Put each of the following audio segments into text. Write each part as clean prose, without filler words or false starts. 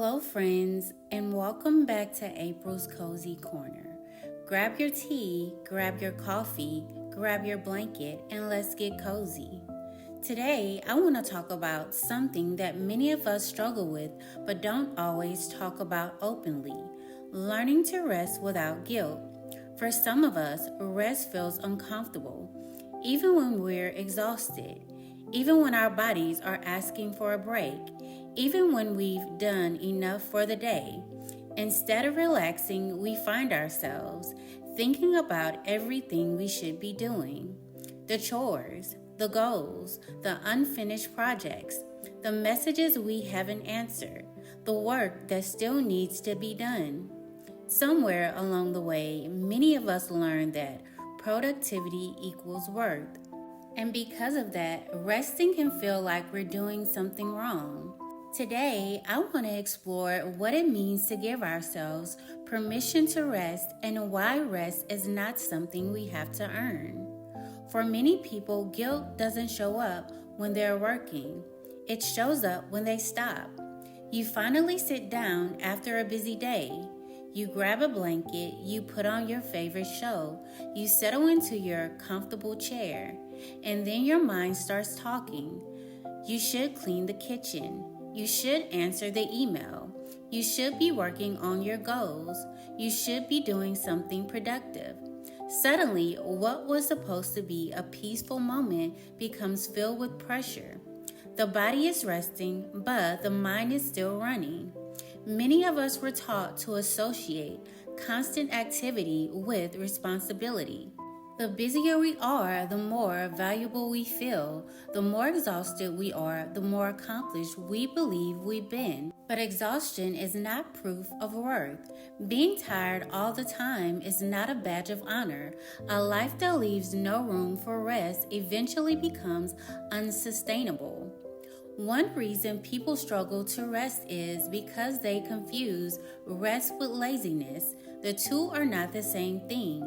Hello, friends, and welcome back to April's Cozy Corner. Grab your tea, grab your coffee, grab your blanket, and let's get cozy. Today, I want to talk about something that many of us struggle with but don't always talk about openly: learning to rest without guilt. For some of us, rest feels uncomfortable, even when we're exhausted, even when our bodies are asking for a break, even when we've done enough for the day. Instead of relaxing, we find ourselves thinking about everything we should be doing: the chores, the goals, the unfinished projects, the messages we haven't answered, the work that still needs to be done. Somewhere along the way, many of us learned that productivity equals worth. And because of that, resting can feel like we're doing something wrong. Today, I want to explore what it means to give ourselves permission to rest and why rest is not something we have to earn. For many people, guilt doesn't show up when they're working. It shows up when they stop. You finally sit down after a busy day. You grab a blanket, you put on your favorite show, you settle into your comfortable chair, and then your mind starts talking. You should clean the kitchen. You should answer the email. You should be working on your goals. You should be doing something productive. Suddenly, what was supposed to be a peaceful moment becomes filled with pressure. The body is resting, but the mind is still running. Many of us were taught to associate constant activity with responsibility. The busier we are, the more valuable we feel. The more exhausted we are, the more accomplished we believe we've been. But exhaustion is not proof of worth. Being tired all the time is not a badge of honor. A life that leaves no room for rest eventually becomes unsustainable. One reason people struggle to rest is because they confuse rest with laziness. The two are not the same thing.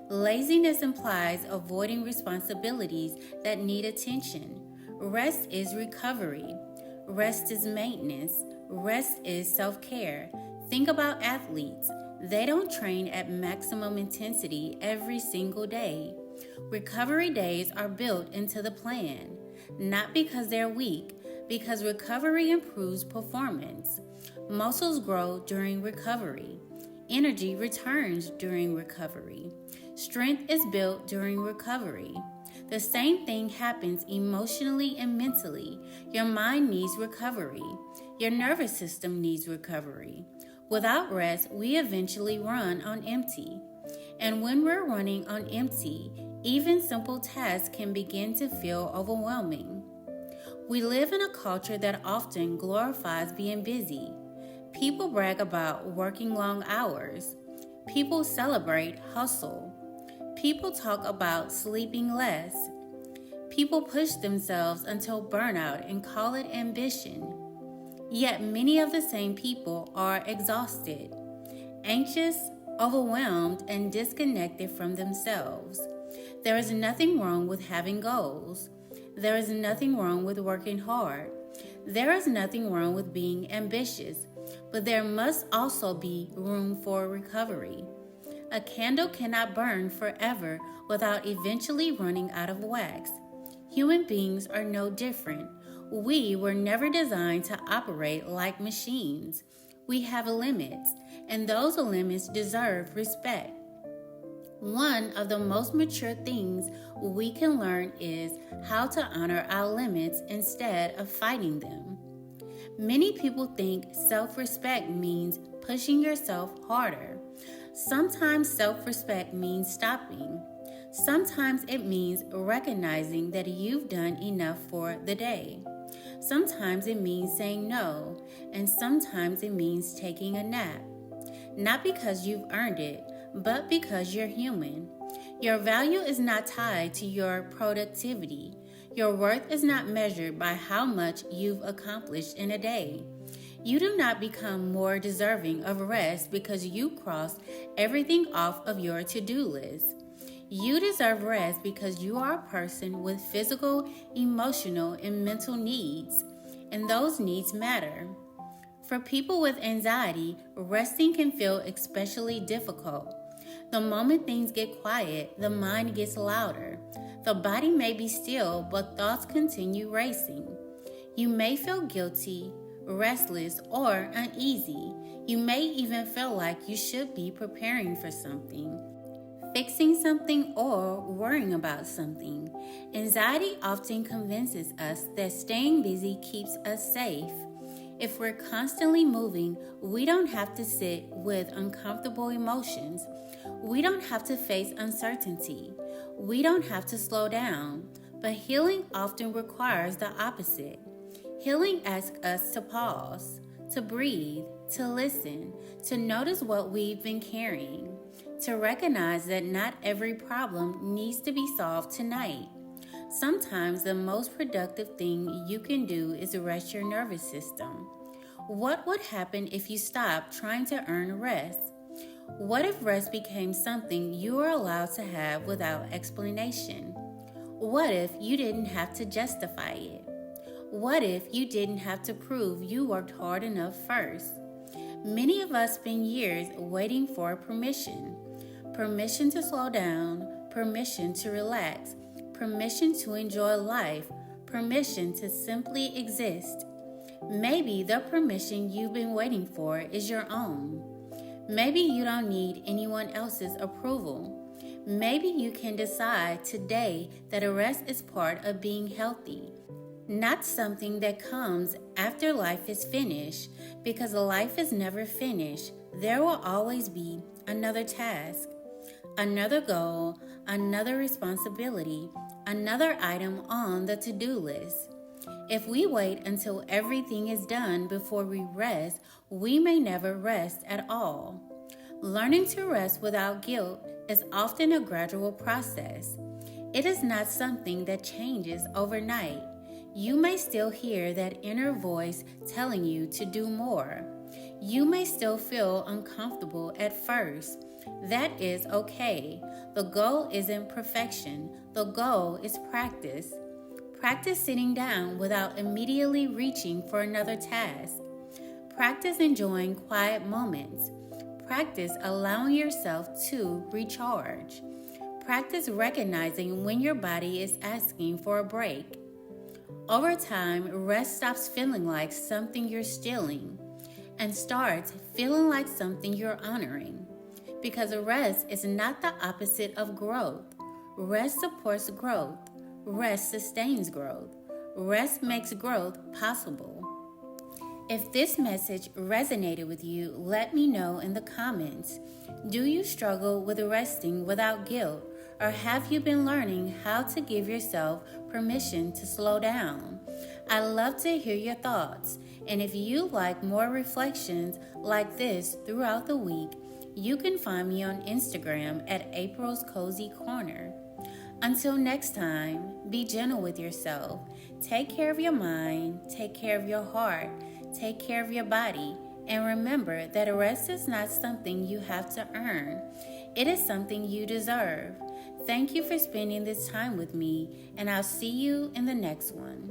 Laziness implies avoiding responsibilities that need attention. Rest is recovery. Rest is maintenance. Rest is self-care. Think about athletes. They don't train at maximum intensity every single day. Recovery days are built into the plan, not because they're weak, because recovery improves performance. Muscles grow during recovery. Energy returns during recovery. Strength is built during recovery. The same thing happens emotionally and mentally. Your mind needs recovery. Your nervous system needs recovery. Without rest, we eventually run on empty. And when we're running on empty, even simple tasks can begin to feel overwhelming. We live in a culture that often glorifies being busy. People brag about working long hours. People celebrate hustle. People talk about sleeping less. People push themselves until burnout and call it ambition. Yet many of the same people are exhausted, anxious, overwhelmed, and disconnected from themselves. There is nothing wrong with having goals. There is nothing wrong with working hard. There is nothing wrong with being ambitious, but there must also be room for recovery. A candle cannot burn forever without eventually running out of wax. Human beings are no different. We were never designed to operate like machines. We have limits, and those limits deserve respect. One of the most mature things we can learn is how to honor our limits instead of fighting them. Many people think self-respect means pushing yourself harder. Sometimes self-respect means stopping. Sometimes it means recognizing that you've done enough for the day. Sometimes it means saying no, and sometimes it means taking a nap. Not because you've earned it, but because you're human. Your value is not tied to your productivity. Your worth is not measured by how much you've accomplished in a day. You do not become more deserving of rest because you crossed everything off of your to-do list. You deserve rest because you are a person with physical, emotional, and mental needs, and those needs matter. For people with anxiety, resting can feel especially difficult. The moment things get quiet, the mind gets louder. The body may be still, but thoughts continue racing. You may feel guilty, restless, or uneasy. You may even feel like you should be preparing for something, fixing something, or worrying about something. Anxiety often convinces us that staying busy keeps us safe. If we're constantly moving, we don't have to sit with uncomfortable emotions. We don't have to face uncertainty. We don't have to slow down. But healing often requires the opposite. Healing asks us to pause, to breathe, to listen, to notice what we've been carrying, to recognize that not every problem needs to be solved tonight. Sometimes the most productive thing you can do is rest your nervous system. What would happen if you stopped trying to earn rest? What if rest became something you were allowed to have without explanation? What if you didn't have to justify it? What if you didn't have to prove you worked hard enough first? Many of us spend years waiting for permission. Permission to slow down, permission to relax, permission to enjoy life, permission to simply exist. Maybe the permission you've been waiting for is your own. Maybe you don't need anyone else's approval. Maybe you can decide today that a rest is part of being healthy, not something that comes after life is finished, because life is never finished. There will always be another task, another goal, another responsibility, another item on the to-do list. If we wait until everything is done before we rest, we may never rest at all. Learning to rest without guilt is often a gradual process. It is not something that changes overnight. You may still hear that inner voice telling you to do more. You may still feel uncomfortable at first. That is okay. The goal isn't perfection. The goal is practice. Practice sitting down without immediately reaching for another task. Practice enjoying quiet moments. Practice allowing yourself to recharge. Practice recognizing when your body is asking for a break. Over time, rest stops feeling like something you're stealing and starts feeling like something you're honoring. Because rest is not the opposite of growth. Rest supports growth. Rest sustains growth. Rest makes growth possible. If this message resonated with you, let me know in the comments. Do you struggle with resting without guilt? Or have you been learning how to give yourself permission to slow down? I love to hear your thoughts. And if you like more reflections like this throughout the week, you can find me on Instagram at April's Cozy Corner. Until next time, be gentle with yourself. Take care of your mind, take care of your heart, take care of your body, and remember that rest is not something you have to earn. It is something you deserve. Thank you for spending this time with me, and I'll see you in the next one.